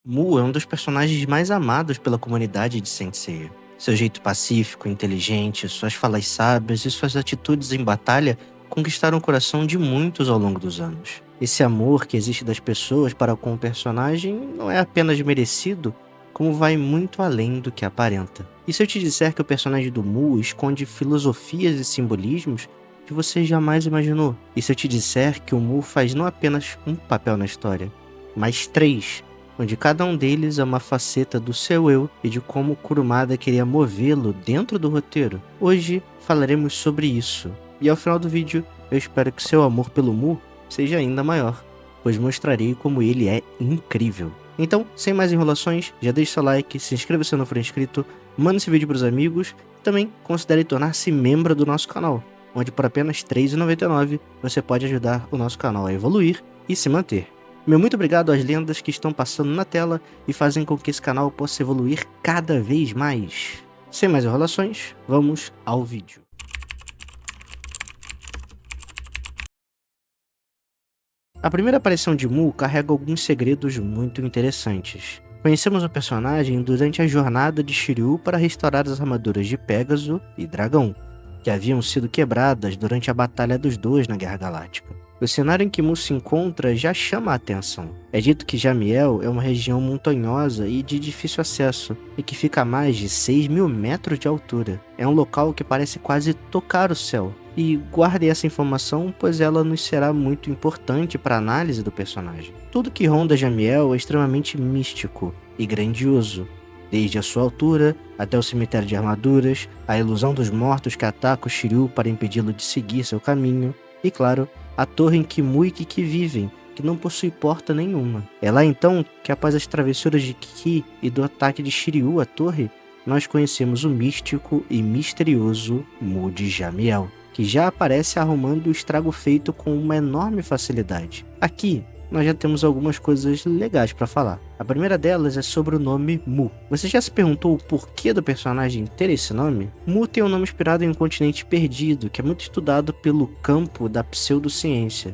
Mu é um dos personagens mais amados pela comunidade de Saint Seiya. Seu jeito pacífico, inteligente, suas falas sábias e suas atitudes em batalha conquistaram o coração de muitos ao longo dos anos. Esse amor que existe das pessoas para com o personagem não é apenas merecido, como vai muito além do que aparenta. E se eu te disser que o personagem do Mu esconde filosofias e simbolismos que você jamais imaginou? E se eu te disser que o Mu faz não apenas um papel na história, mas três, onde cada um deles é uma faceta do seu eu e de como Kurumada queria movê-lo dentro do roteiro? Hoje falaremos sobre isso, e ao final do vídeo eu espero que seu amor pelo Mu seja ainda maior, pois mostrarei como ele é incrível. Então, sem mais enrolações, já deixe seu like, se inscreva se não for inscrito, manda esse vídeo para os amigos e também considere tornar-se membro do nosso canal, onde por apenas R$ 3,99 você pode ajudar o nosso canal a evoluir e se manter. Meu muito obrigado às lendas que estão passando na tela e fazem com que esse canal possa evoluir cada vez mais. Sem mais enrolações, vamos ao vídeo. A primeira aparição de Mu carrega alguns segredos muito interessantes. Conhecemos o personagem durante a jornada de Shiryu para restaurar as armaduras de Pégaso e Dragão, que haviam sido quebradas durante a Batalha dos Dois na Guerra Galáctica. O cenário em que Mu se encontra já chama a atenção. É dito que Jamiel é uma região montanhosa e de difícil acesso, e que fica a mais de 6.000 metros de altura. É um local que parece quase tocar o céu. E guarde essa informação, pois ela nos será muito importante para a análise do personagem. Tudo que ronda Jamiel é extremamente místico e grandioso, desde a sua altura até o cemitério de armaduras, a ilusão dos mortos que atacam Shiryu para impedi-lo de seguir seu caminho, e claro, a torre em que Mu e Kiki vivem, que não possui porta nenhuma. É lá então que, após as travessuras de Kiki e do ataque de Shiryu à torre, nós conhecemos o místico e misterioso Mu de Jamiel, que já aparece arrumando o estrago feito com uma enorme facilidade. Aqui, nós já temos algumas coisas legais para falar. A primeira delas é sobre o nome Mu. Você já se perguntou o porquê do personagem ter esse nome? Mu tem um nome inspirado em um continente perdido, que é muito estudado pelo campo da pseudociência.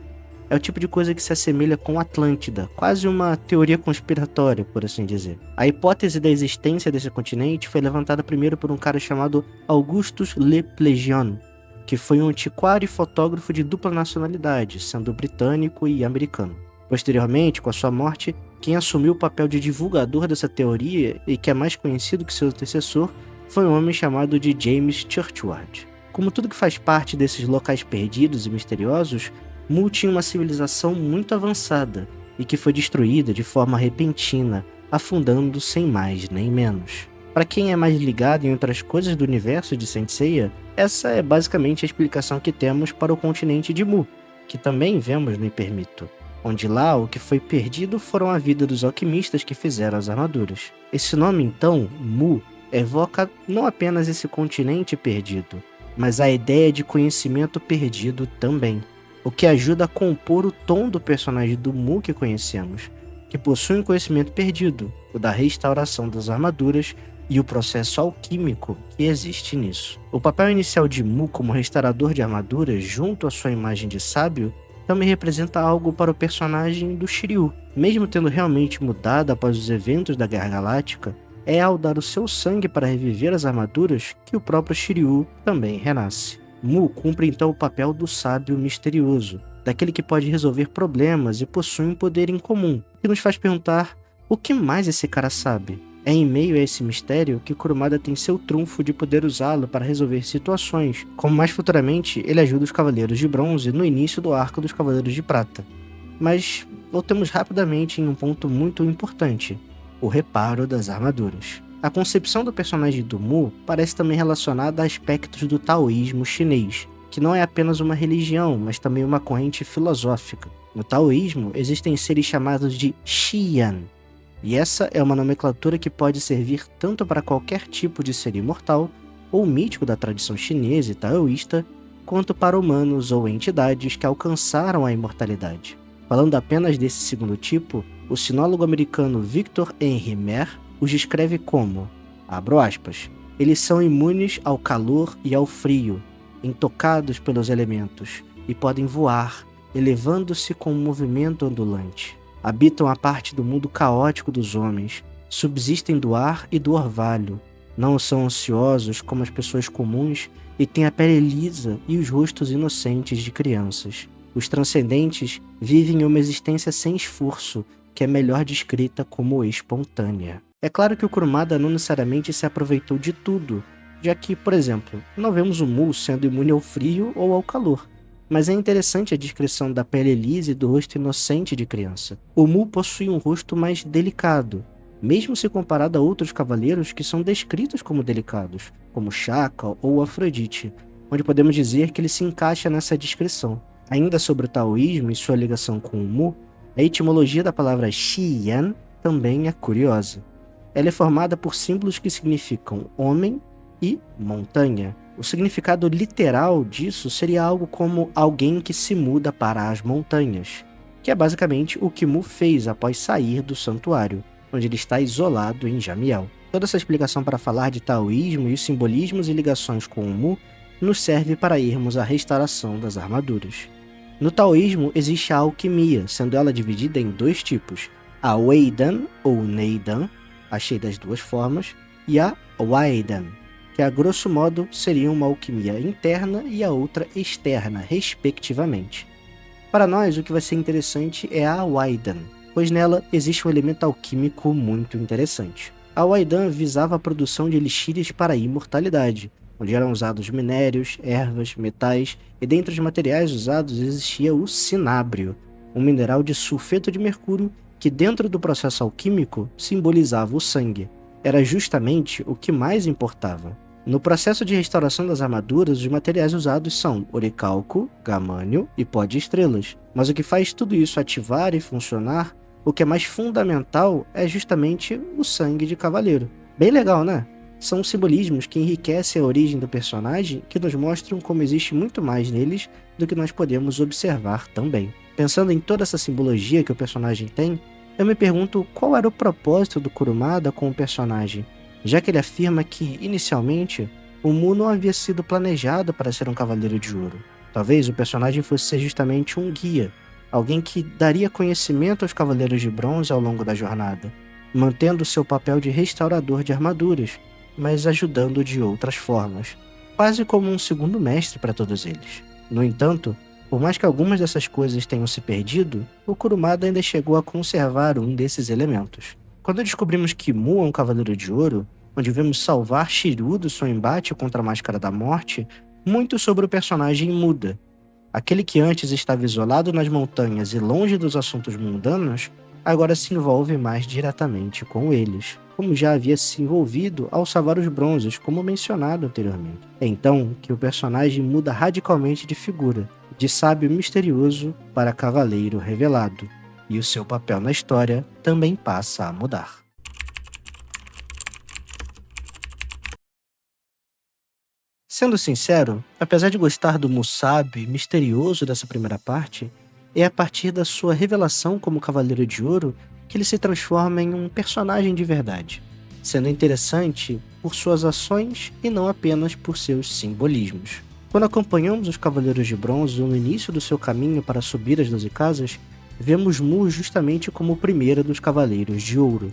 É o tipo de coisa que se assemelha com Atlântida, quase uma teoria conspiratória, por assim dizer. A hipótese da existência desse continente foi levantada primeiro por um cara chamado Augustus Le Plessis, que foi um antiquário e fotógrafo de dupla nacionalidade, sendo britânico e americano. Posteriormente, com a sua morte, quem assumiu o papel de divulgador dessa teoria, e que é mais conhecido que seu antecessor, foi um homem chamado de James Churchward. Como tudo que faz parte desses locais perdidos e misteriosos, Mu tinha uma civilização muito avançada, e que foi destruída de forma repentina, afundando sem mais nem menos. Para quem é mais ligado em outras coisas do universo de Saint Seiya, essa é basicamente a explicação que temos para o continente de Mu, que também vemos no Hypermito, onde lá o que foi perdido foram a vida dos alquimistas que fizeram as armaduras. Esse nome então, Mu, evoca não apenas esse continente perdido, mas a ideia de conhecimento perdido também, o que ajuda a compor o tom do personagem do Mu que conhecemos, que possui um conhecimento perdido, o da restauração das armaduras e o processo alquímico que existe nisso. O papel inicial de Mu como restaurador de armaduras, junto à sua imagem de sábio, também representa algo para o personagem do Shiryu. Mesmo tendo realmente mudado após os eventos da Guerra Galáctica, é ao dar o seu sangue para reviver as armaduras que o próprio Shiryu também renasce. Mu cumpre então o papel do sábio misterioso, daquele que pode resolver problemas e possui um poder incomum, que nos faz perguntar o que mais esse cara sabe. É em meio a esse mistério que Kurumada tem seu trunfo de poder usá-lo para resolver situações, como mais futuramente ele ajuda os Cavaleiros de Bronze no início do arco dos Cavaleiros de Prata. Mas voltemos rapidamente em um ponto muito importante, o reparo das armaduras. A concepção do personagem do Mu parece também relacionada a aspectos do taoísmo chinês, que não é apenas uma religião, mas também uma corrente filosófica. No taoísmo existem seres chamados de Xian, e essa é uma nomenclatura que pode servir tanto para qualquer tipo de ser imortal ou mítico da tradição chinesa e taoísta, quanto para humanos ou entidades que alcançaram a imortalidade. Falando apenas desse segundo tipo, o sinólogo americano Victor Henry Mer os descreve como, abro aspas, eles são imunes ao calor e ao frio, intocados pelos elementos, e podem voar, elevando-se com um movimento ondulante. Habitam a parte do mundo caótico dos homens, subsistem do ar e do orvalho. Não são ansiosos como as pessoas comuns e têm a pele lisa e os rostos inocentes de crianças. Os transcendentes vivem uma existência sem esforço, que é melhor descrita como espontânea. É claro que o Kurumada não necessariamente se aproveitou de tudo, já que, por exemplo, não vemos o Mu sendo imune ao frio ou ao calor. Mas é interessante a descrição da pele lisa e do rosto inocente de criança. O Mu possui um rosto mais delicado, mesmo se comparado a outros cavaleiros que são descritos como delicados, como Shaka ou Afrodite, onde podemos dizer que ele se encaixa nessa descrição. Ainda sobre o taoísmo e sua ligação com o Mu, a etimologia da palavra Xiyan também é curiosa. Ela é formada por símbolos que significam homem e montanha. O significado literal disso seria algo como alguém que se muda para as montanhas, que é basicamente o que Mu fez após sair do santuário, onde ele está isolado em Jamiel. Toda essa explicação para falar de taoísmo e os simbolismos e ligações com o Mu nos serve para irmos à restauração das armaduras. No taoísmo existe a alquimia, sendo ela dividida em dois tipos, a Weidan ou Neidan, achei das duas formas, e a Waidan, que a grosso modo seria uma alquimia interna e a outra externa, respectivamente. Para nós, o que vai ser interessante é a Waidan, pois nela existe um elemento alquímico muito interessante. A Waidan visava a produção de elixires para a imortalidade, onde eram usados minérios, ervas, metais, e dentre os materiais usados existia o cinábrio, um mineral de sulfeto de mercúrio que dentro do processo alquímico simbolizava o sangue. Era justamente o que mais importava. No processo de restauração das armaduras, os materiais usados são oricalco, gamânio e pó de estrelas. Mas o que faz tudo isso ativar e funcionar, o que é mais fundamental, é justamente o sangue de cavaleiro. Bem legal, né? São simbolismos que enriquecem a origem do personagem, que nos mostram como existe muito mais neles do que nós podemos observar também. Pensando em toda essa simbologia que o personagem tem, eu me pergunto qual era o propósito do Kurumada com o personagem, já que ele afirma que, inicialmente, o Mu não havia sido planejado para ser um cavaleiro de ouro. Talvez o personagem fosse ser justamente um guia, alguém que daria conhecimento aos cavaleiros de bronze ao longo da jornada, mantendo seu papel de restaurador de armaduras, mas ajudando de outras formas, quase como um segundo mestre para todos eles. No entanto, por mais que algumas dessas coisas tenham se perdido, o Kurumada ainda chegou a conservar um desses elementos. Quando descobrimos que Mu é um cavaleiro de ouro, onde vemos salvar Shiryu do seu embate contra a Máscara da Morte, muito sobre o personagem muda. Aquele que antes estava isolado nas montanhas e longe dos assuntos mundanos, agora se envolve mais diretamente com eles, como já havia se envolvido ao salvar os bronzes, como mencionado anteriormente. É então que o personagem muda radicalmente de figura, de sábio misterioso para cavaleiro revelado, e o seu papel na história também passa a mudar. Sendo sincero, apesar de gostar do Musabi misterioso dessa primeira parte, é a partir da sua revelação como Cavaleiro de Ouro que ele se transforma em um personagem de verdade, sendo interessante por suas ações e não apenas por seus simbolismos. Quando acompanhamos os Cavaleiros de Bronze no início do seu caminho para subir as 12 casas, vemos Mu justamente como o primeiro dos Cavaleiros de Ouro.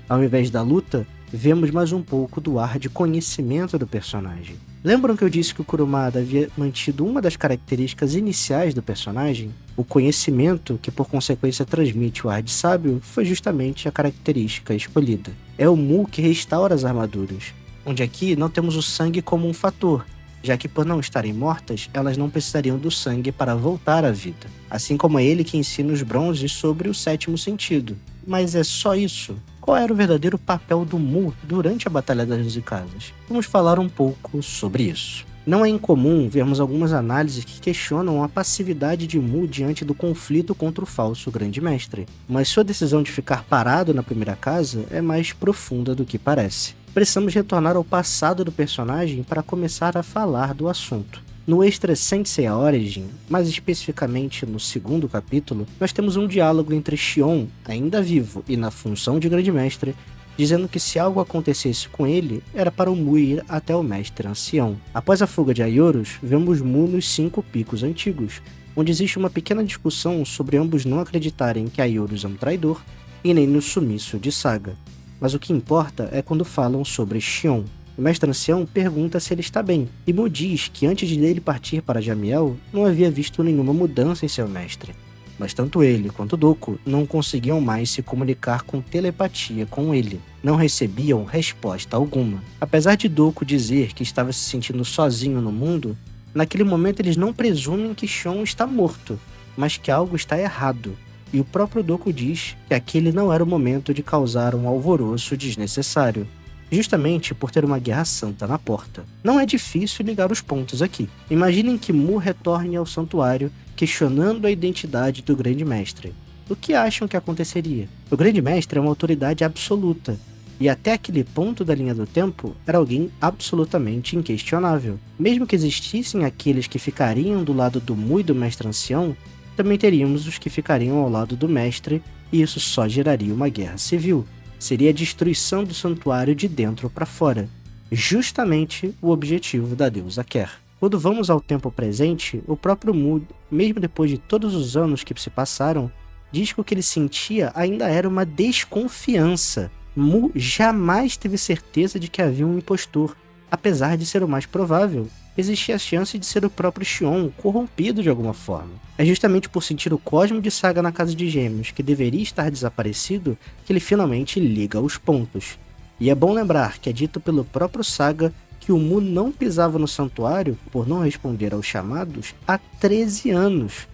Ao invés da luta, vemos mais um pouco do ar de conhecimento do personagem. Lembram que eu disse que o Kurumada havia mantido uma das características iniciais do personagem? O conhecimento, que por consequência transmite o ar de sábio, foi justamente a característica escolhida. É o Mu que restaura as armaduras, onde aqui não temos o sangue como um fator, já que por não estarem mortas, elas não precisariam do sangue para voltar à vida. Assim como é ele que ensina os bronzes sobre o sétimo sentido. Mas é só isso? Qual era o verdadeiro papel do Mu durante a Batalha das 12 Casas? Vamos falar um pouco sobre isso. Não é incomum vermos algumas análises que questionam a passividade de Mu diante do conflito contra o falso Grande Mestre, mas sua decisão de ficar parado na primeira casa é mais profunda do que parece. Precisamos retornar ao passado do personagem para começar a falar do assunto. No Extra Sensei Origin, mais especificamente no segundo capítulo, nós temos um diálogo entre Shion, ainda vivo e na função de Grande Mestre, dizendo que se algo acontecesse com ele, era para o Mu ir até o Mestre Ancião. Após a fuga de Aioros, vemos Mu nos 5 picos antigos, onde existe uma pequena discussão sobre ambos não acreditarem que Aiorus é um traidor e nem no sumiço de Saga. Mas o que importa é quando falam sobre Xion. O mestre ancião pergunta se ele está bem, e Mu diz que antes de ele partir para Jamiel, não havia visto nenhuma mudança em seu mestre. Mas tanto ele quanto Doku não conseguiam mais se comunicar com telepatia com ele. Não recebiam resposta alguma. Apesar de Doku dizer que estava se sentindo sozinho no mundo, naquele momento eles não presumem que Xion está morto, mas que algo está errado. E o próprio Doku diz que aquele não era o momento de causar um alvoroço desnecessário, justamente por ter uma guerra santa na porta. Não é difícil ligar os pontos aqui. Imaginem que Mu retorne ao santuário, questionando a identidade do Grande Mestre. O que acham que aconteceria? O Grande Mestre é uma autoridade absoluta, e até aquele ponto da linha do tempo era alguém absolutamente inquestionável. Mesmo que existissem aqueles que ficariam do lado do Mu e do Mestre Ancião, também teríamos os que ficariam ao lado do Mestre, e isso só geraria uma guerra civil. Seria a destruição do santuário de dentro para fora, justamente o objetivo da deusa quer. Quando vamos ao tempo presente, o próprio Mu, mesmo depois de todos os anos que se passaram, diz que o que ele sentia ainda era uma desconfiança. Mu jamais teve certeza de que havia um impostor, apesar de ser o mais provável. Existia a chance de ser o próprio Xion corrompido de alguma forma. É justamente por sentir o cosmo de Saga na Casa de Gêmeos, que deveria estar desaparecido, que ele finalmente liga os pontos. E é bom lembrar que é dito pelo próprio Saga que o Mu não pisava no santuário, por não responder aos chamados, há 13 anos.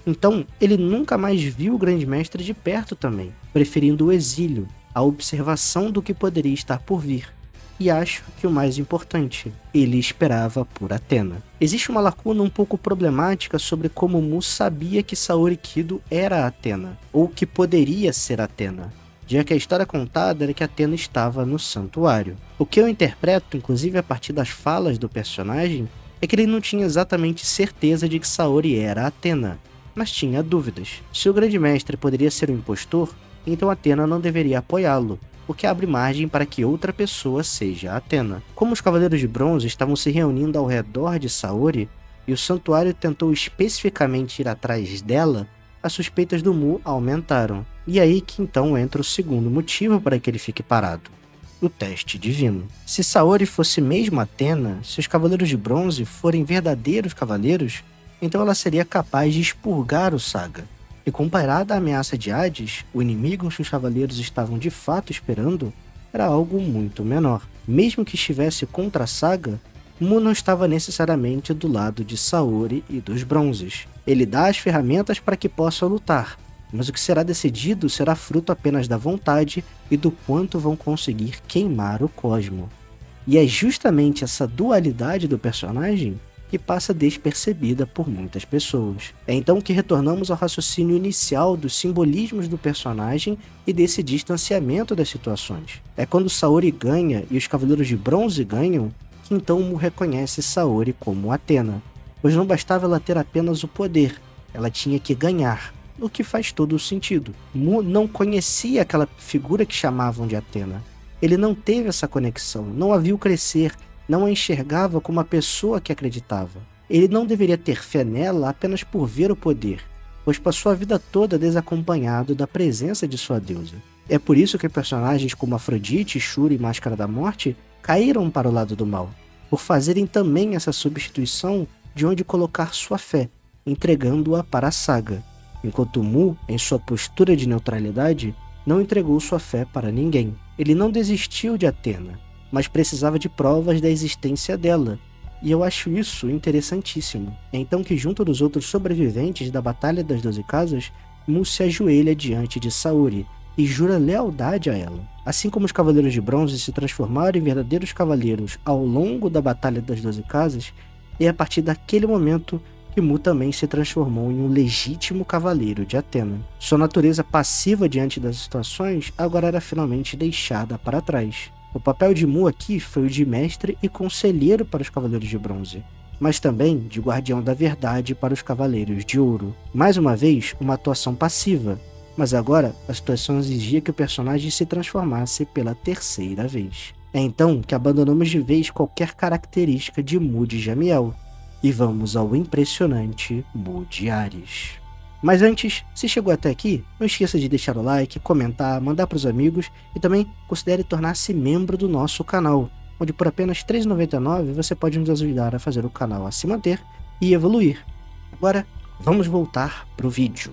Então, ele nunca mais viu o Grande Mestre de perto também, preferindo o exílio, a observação do que poderia estar por vir. E acho que o mais importante, ele esperava por Athena. Existe uma lacuna um pouco problemática sobre como Mu sabia que Saori Kido era Athena, ou que poderia ser Athena, já que a história contada era que Athena estava no santuário. O que eu interpreto, inclusive a partir das falas do personagem, é que ele não tinha exatamente certeza de que Saori era Athena, mas tinha dúvidas. Se o Grande Mestre poderia ser um impostor, então Athena não deveria apoiá-lo, o que abre margem para que outra pessoa seja Athena. Como os Cavaleiros de Bronze estavam se reunindo ao redor de Saori, e o santuário tentou especificamente ir atrás dela, as suspeitas do Mu aumentaram. E aí que então entra o segundo motivo para que ele fique parado: o teste divino. Se Saori fosse mesmo Athena, se os Cavaleiros de Bronze forem verdadeiros cavaleiros, então ela seria capaz de expurgar o Saga. E comparada à ameaça de Hades, o inimigo que os cavaleiros estavam de fato esperando era algo muito menor. Mesmo que estivesse contra a Saga, Mu não estava necessariamente do lado de Saori e dos Bronzes. Ele dá as ferramentas para que possam lutar, mas o que será decidido será fruto apenas da vontade e do quanto vão conseguir queimar o cosmo. E é justamente essa dualidade do personagem que passa despercebida por muitas pessoas. É então que retornamos ao raciocínio inicial dos simbolismos do personagem e desse distanciamento das situações. É quando Saori ganha e os Cavaleiros de Bronze ganham, que então Mu reconhece Saori como Athena, pois não bastava ela ter apenas o poder, ela tinha que ganhar, o que faz todo o sentido. Mu não conhecia aquela figura que chamavam de Athena. Ele não teve essa conexão, não a viu crescer, não a enxergava como a pessoa que acreditava. Ele não deveria ter fé nela apenas por ver o poder, pois passou a vida toda desacompanhado da presença de sua deusa. É por isso que personagens como Afrodite, Shura e Máscara da Morte caíram para o lado do mal, por fazerem também essa substituição de onde colocar sua fé, entregando-a para a Saga, enquanto Mu, em sua postura de neutralidade, não entregou sua fé para ninguém. Ele não desistiu de Athena, mas precisava de provas da existência dela, e eu acho isso interessantíssimo. É então que, junto dos outros sobreviventes da Batalha das 12 Casas, Mu se ajoelha diante de Saori e jura lealdade a ela. Assim como os Cavaleiros de Bronze se transformaram em verdadeiros cavaleiros ao longo da Batalha das 12 Casas, é a partir daquele momento que Mu também se transformou em um legítimo cavaleiro de Athena. Sua natureza passiva diante das situações agora era finalmente deixada para trás. O papel de Mu aqui foi o de mestre e conselheiro para os Cavaleiros de Bronze, mas também de guardião da verdade para os Cavaleiros de Ouro. Mais uma vez, uma atuação passiva, mas agora a situação exigia que o personagem se transformasse pela terceira vez. É então que abandonamos de vez qualquer característica de Mu de Jamiel, e vamos ao impressionante Mu de Ares. Mas antes, se chegou até aqui, não esqueça de deixar o like, comentar, mandar para os amigos e também considere tornar-se membro do nosso canal, onde por apenas R$ 3,99 você pode nos ajudar a fazer o canal a se manter e evoluir. Agora, vamos voltar para o vídeo.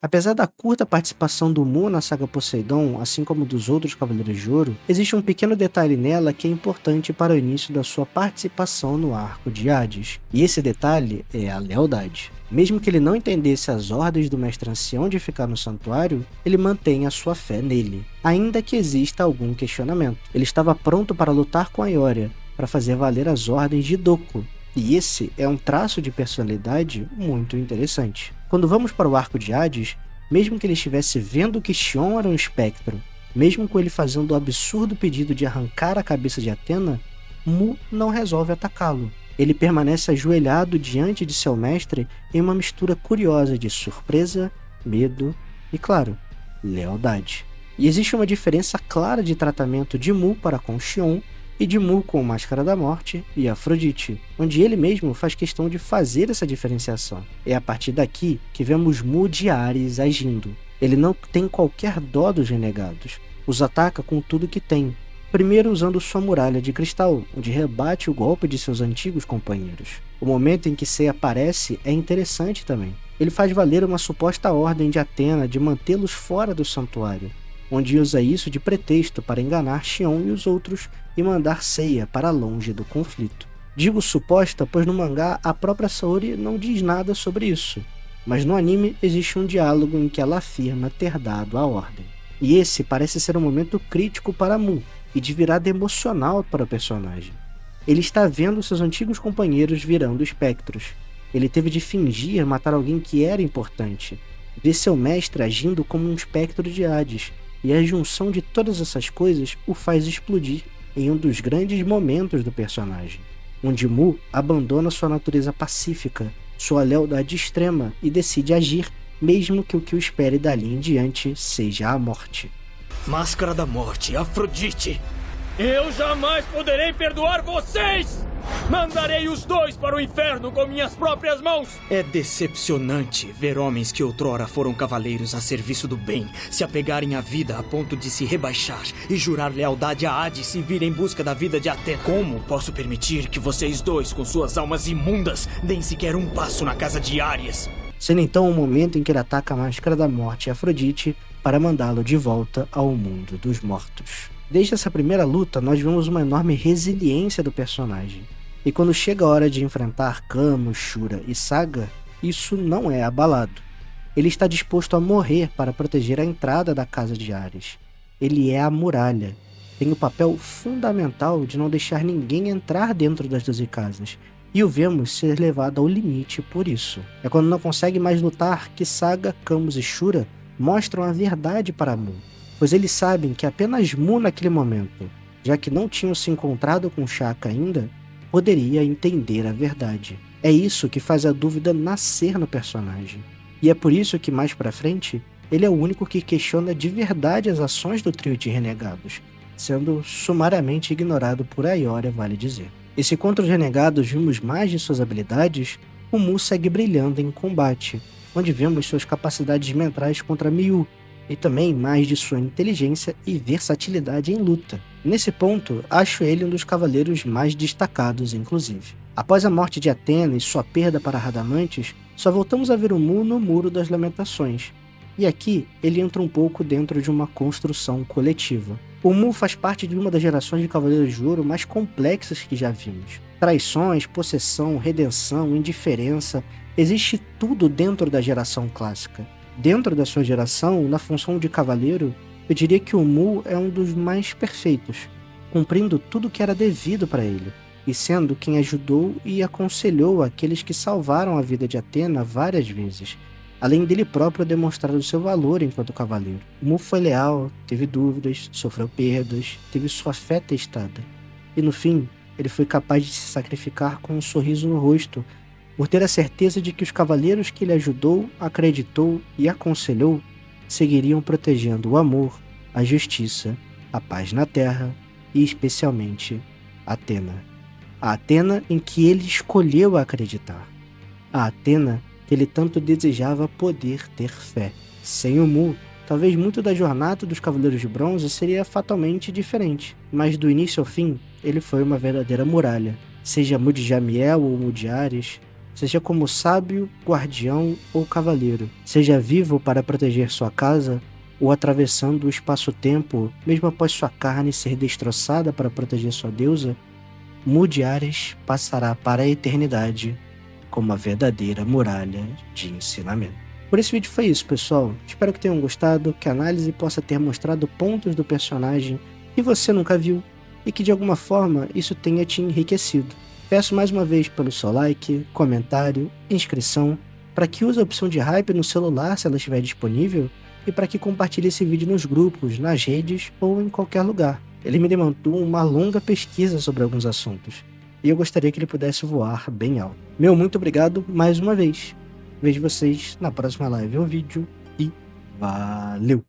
Apesar da curta participação do Mu na saga Poseidon, assim como dos outros Cavaleiros de Ouro, existe um pequeno detalhe nela que é importante para o início da sua participação no arco de Hades, e esse detalhe é a lealdade. Mesmo que ele não entendesse as ordens do Mestre Ancião de ficar no santuário, ele mantém a sua fé nele, ainda que exista algum questionamento. Ele estava pronto para lutar com a Ioria, para fazer valer as ordens de Doko, e esse é um traço de personalidade muito interessante. Quando vamos para o arco de Hades, mesmo que ele estivesse vendo que Xion era um espectro, mesmo com ele fazendo o absurdo pedido de arrancar a cabeça de Athena, Mu não resolve atacá-lo. Ele permanece ajoelhado diante de seu mestre em uma mistura curiosa de surpresa, medo e, claro, lealdade. E existe uma diferença clara de tratamento de Mu para com Xion e de Mu com Máscara da Morte e Afrodite, onde ele mesmo faz questão de fazer essa diferenciação. É a partir daqui que vemos Mu de Ares agindo. Ele não tem qualquer dó dos renegados, os ataca com tudo que tem, primeiro usando sua muralha de cristal, onde rebate o golpe de seus antigos companheiros. O momento em que Sei aparece é interessante também. Ele faz valer uma suposta ordem de Athena de mantê-los fora do santuário, onde usa isso de pretexto para enganar Xion e os outros e mandar Seiya para longe do conflito. Digo suposta, pois no mangá a própria Saori não diz nada sobre isso, mas no anime existe um diálogo em que ela afirma ter dado a ordem. E esse parece ser um momento crítico para Mu e de virada emocional para o personagem. Ele está vendo seus antigos companheiros virando espectros. Ele teve de fingir matar alguém que era importante, ver seu mestre agindo como um espectro de Hades, e a junção de todas essas coisas o faz explodir em um dos grandes momentos do personagem, onde Mu abandona sua natureza pacífica, sua lealdade extrema e decide agir, mesmo que o que o espere dali em diante seja a morte. Máscara da Morte, Afrodite! Eu jamais poderei perdoar vocês! Mandarei os dois para o inferno com minhas próprias mãos! É decepcionante ver homens que outrora foram cavaleiros a serviço do bem se apegarem à vida a ponto de se rebaixar e jurar lealdade a Hades e vir em busca da vida de Athena. Como posso permitir que vocês dois, com suas almas imundas, deem sequer um passo na casa de Ares? Sendo então o momento em que ele ataca a Máscara da Morte e Afrodite para mandá-lo de volta ao mundo dos mortos. Desde essa primeira luta, nós vemos uma enorme resiliência do personagem. E quando chega a hora de enfrentar Kamo, Shura e Saga, isso não é abalado. Ele está disposto a morrer para proteger a entrada da casa de Ares. Ele é a muralha. Tem o papel fundamental de não deixar ninguém entrar dentro das 12 casas. E o vemos ser levado ao limite por isso. É quando não consegue mais lutar que Saga, Camus e Shura mostram a verdade para Mu, pois eles sabem que apenas Mu naquele momento, já que não tinham se encontrado com Shaka ainda, poderia entender a verdade. É isso que faz a dúvida nascer no personagem. E é por isso que mais pra frente, ele é o único que questiona de verdade as ações do trio de renegados, sendo sumariamente ignorado por Ioria, vale dizer. E se contra os renegados vimos mais de suas habilidades, o Mu segue brilhando em combate, onde vemos suas capacidades mentais contra Miyu, e também mais de sua inteligência e versatilidade em luta. Nesse ponto, acho ele um dos cavaleiros mais destacados, inclusive. Após a morte de Athena e sua perda para Radamantes, só voltamos a ver o Mu no Muro das Lamentações. E aqui, ele entra um pouco dentro de uma construção coletiva. O Mu faz parte de uma das gerações de Cavaleiros de Ouro mais complexas que já vimos. Traições, possessão, redenção, indiferença, existe tudo dentro da geração clássica. Dentro da sua geração, na função de cavaleiro, eu diria que o Mu é um dos mais perfeitos, cumprindo tudo que era devido para ele, e sendo quem ajudou e aconselhou aqueles que salvaram a vida de Athena várias vezes, além dele próprio demonstrar o seu valor enquanto cavaleiro. O Mu foi leal, teve dúvidas, sofreu perdas, teve sua fé testada, e no fim, ele foi capaz de se sacrificar com um sorriso no rosto, por ter a certeza de que os cavaleiros que ele ajudou, acreditou e aconselhou seguiriam protegendo o amor, a justiça, a paz na terra e especialmente Athena. A Athena em que ele escolheu acreditar. A Athena que ele tanto desejava poder ter fé. Sem o Mu, talvez muito da jornada dos Cavaleiros de Bronze seria fatalmente diferente, mas do início ao fim, ele foi uma verdadeira muralha. Seja Mu de Jamiel ou Mu de Ares, seja como sábio, guardião ou cavaleiro, seja vivo para proteger sua casa ou atravessando o espaço-tempo, mesmo após sua carne ser destroçada para proteger sua deusa, Mu de Ares passará para a eternidade como a verdadeira muralha de ensinamento. Por esse vídeo foi isso, pessoal. Espero que tenham gostado, que a análise possa ter mostrado pontos do personagem que você nunca viu e que de alguma forma isso tenha te enriquecido. Peço mais uma vez pelo seu like, comentário, inscrição, para que use a opção de hype no celular se ela estiver disponível e para que compartilhe esse vídeo nos grupos, nas redes ou em qualquer lugar. Ele me demandou uma longa pesquisa sobre alguns assuntos e eu gostaria que ele pudesse voar bem alto. Meu muito obrigado mais uma vez. Vejo vocês na próxima live ou vídeo e valeu!